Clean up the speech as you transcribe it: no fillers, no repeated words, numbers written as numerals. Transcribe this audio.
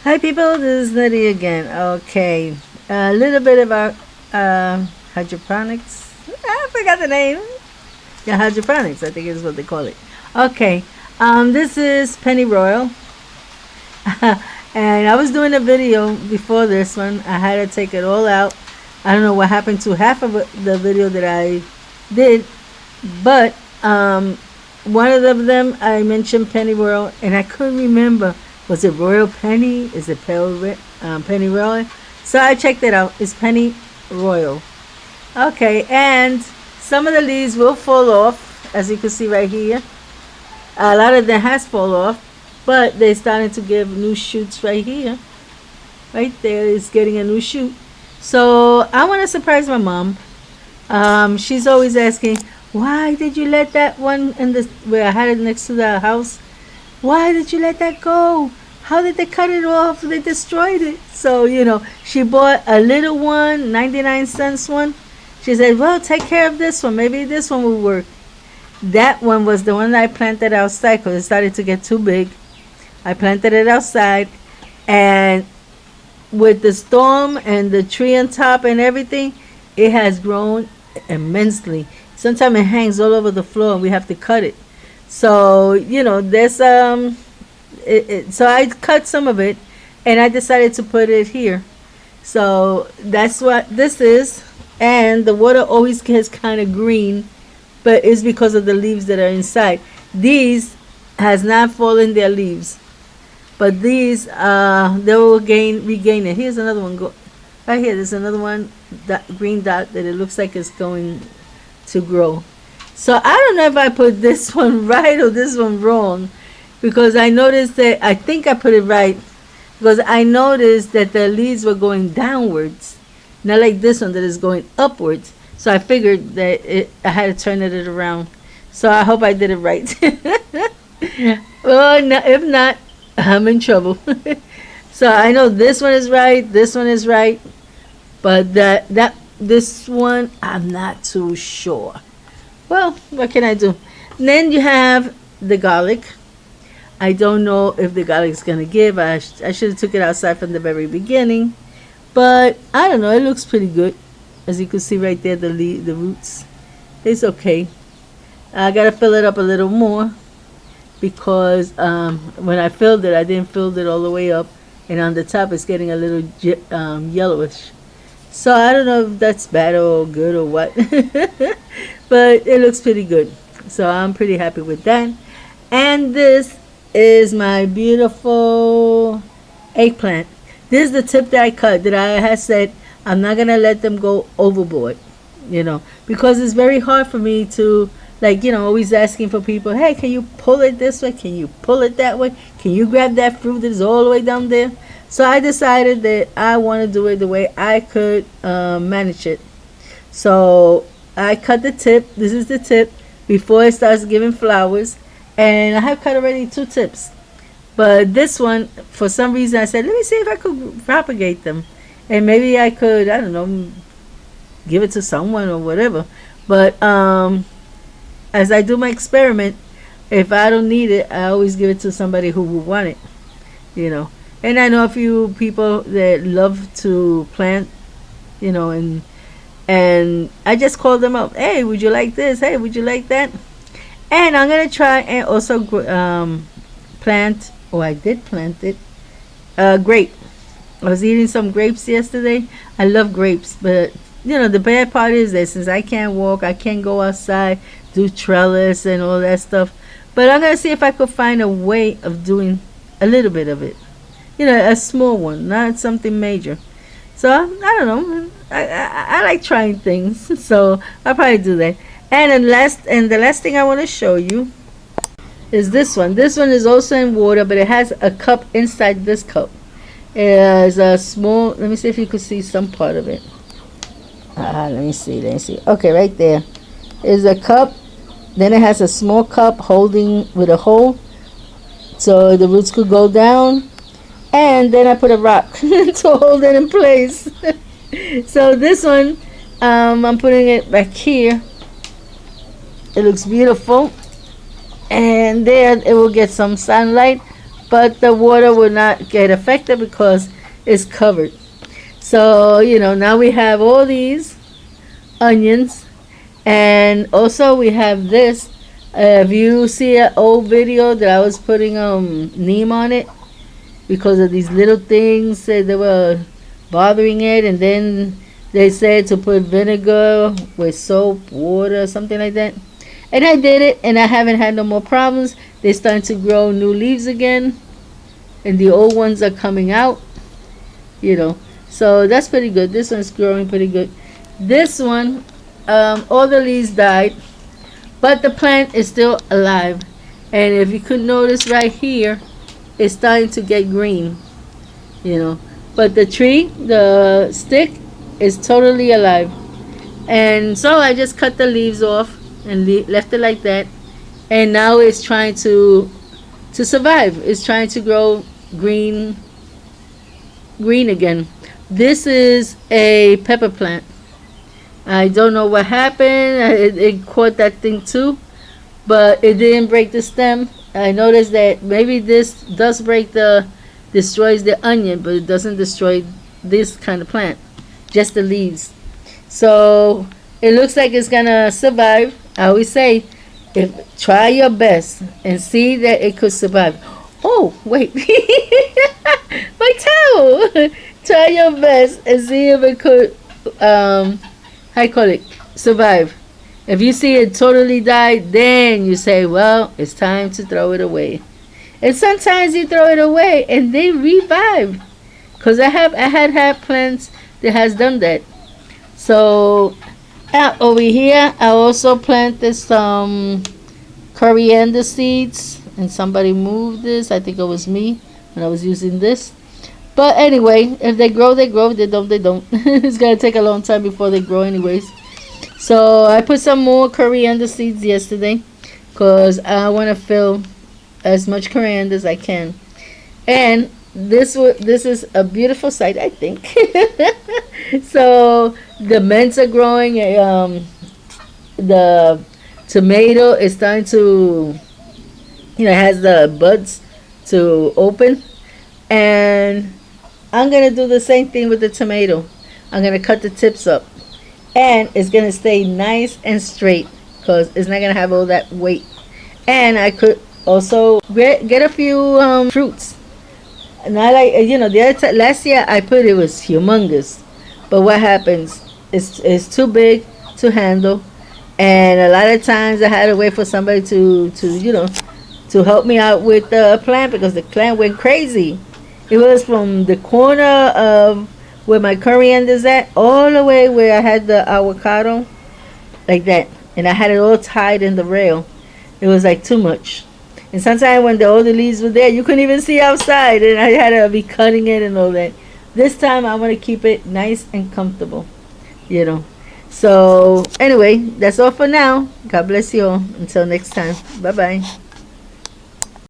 Hi people, this is Nitty again. Okay, a little bit about hydroponics. I forgot the name. Yeah, hydroponics, I think is what they call it. Okay, this is Penny Royal. And I was doing a video before this one. I had to take it all out. I don't know what happened to half of the video that I did, but one of them I mentioned Penny Royal, and I couldn't remember. Was it Royal Penny? Is it Penny Royal? So I checked it out. It's Penny Royal. Okay, and some of the leaves will fall off, as you can see right here. A lot of them has fall off, but they're starting to give new shoots right here. Right there is getting a new shoot. So I want to surprise my mom. She's always asking, why did you let that one in the where I had it next to the house? Why did you let that go? How did they cut it off? They destroyed it. So, she bought a little one, 99 cents one. She said, well, take care of this one. Maybe this one will work. That one was the one that I planted outside because it started to get too big. I planted it outside, and with the storm and the tree on top and everything, it has grown immensely. Sometimes it hangs all over the floor and we have to cut it. So, there's so I cut some of it and I decided to put it here. So that's what this is. And the water always gets kind of green, but it's because of the leaves that are inside. These has not fallen their leaves, but these they will regain it. Here's another one. Right here, there's another one, that green dot that it looks like it's going to grow. So I don't know if I put this one right or this one wrong, because I noticed that I think I put it right, because I noticed that the leaves were going downwards, not like this one that is going upwards. So I figured that I had to turn it around. So I hope I did it right. Well, no, if not, I'm in trouble. So I know this one is right, this one is right, but this one I'm not too sure. Well, what can I do? And then you have the garlic. I don't know if the garlic is gonna give. I should have took it outside from the very beginning, but I don't know. It looks pretty good, as you can see right there. The roots, it's okay. I gotta fill it up a little more, because when I filled it, I didn't fill it all the way up, and on the top it's getting a little yellowish. So I don't know if that's bad or good or what, but it looks pretty good. So I'm pretty happy with that. And this is my beautiful eggplant. This is the tip that I cut, that I had said I'm not gonna let them go overboard, because it's very hard for me to, always asking for people, hey, can you pull it this way? Can you pull it that way? Can you grab that fruit that is all the way down there? So I decided that I want to do it the way I could manage it. So I cut the tip. This is the tip before it starts giving flowers. And I have cut already 2 tips. But this one, for some reason, I said, let me see if I could propagate them. And maybe I could, I don't know, give it to someone or whatever. But as I do my experiment, if I don't need it, I always give it to somebody who will want it, And I know a few people that love to plant, and I just call them up. Hey, would you like this? Hey, would you like that? And I'm gonna try and also plant. Oh, I did plant it. Grape. I was eating some grapes yesterday. I love grapes, but the bad part is that since I can't walk, I can't go outside, do trellis and all that stuff. But I'm gonna see if I could find a way of doing a little bit of it. A small one, not something major. So I don't know. I like trying things, so I'll probably do that. And the last thing I want to show you is this one. This one is also in water, but it has a cup inside this cup. It has a small. Let me see if you can see some part of it. Let me see. Okay, right there is a cup. Then it has a small cup holding with a hole, so the roots could go down. And then I put a rock to hold it in place. So this one, I'm putting it back here. It looks beautiful. And there it will get some sunlight. but the water will not get affected because it's covered. So, now we have all these onions, and also we have this. If you see an old video that I was putting neem on it because of these little things that they were bothering it, and then they said to put vinegar with soap, water, something like that. And I did it, and I haven't had no more problems. They're starting to grow new leaves again, and the old ones are coming out, So that's pretty good. This one's growing pretty good. This one, all the leaves died, but the plant is still alive. And if you could notice right here, it's starting to get green, But the tree, the stick, is totally alive. And so I just cut the leaves off and left it like that. And now it's trying to survive. It's trying to grow green again. This is a pepper plant. I don't know what happened. It caught that thing too, but it didn't break the stem. I noticed that maybe this does destroys the onion, but it doesn't destroy this kind of plant, just the leaves. So it looks like it's gonna survive. I always say, try your best and see that it could survive. Oh, wait. My towel. Try your best and see if it could, survive. If you see it totally die, then you say, well, it's time to throw it away. And sometimes you throw it away and they revive. Because I had plants that has done that. So over here, I also planted some coriander seeds, and somebody moved this. I think it was me when I was using this. But anyway, if they grow, they grow. If they don't, they don't. It's gonna take a long time before they grow anyways. So I put some more coriander seeds yesterday because I want to fill as much coriander as I can. And this is a beautiful site, I think. So the mints are growing. The tomato is starting to, it has the buds to open. And I'm going to do the same thing with the tomato. I'm going to cut the tips up. And it's going to stay nice and straight because it's not going to have all that weight. And I could also get a few fruits. Not like, last year I put it was humongous. But what happens? It's too big to handle. And a lot of times I had to wait for somebody to help me out with the plant because the plant went crazy. It was from the corner of where my coriander's at all the way where I had the avocado, like that. And I had it all tied in the rail. It was like too much. And sometimes when all the leaves were there, you couldn't even see outside, and I had to be cutting it and all that. This time I want to keep it nice and comfortable, So anyway, that's all for now. God bless you all. Until next time. Bye-bye.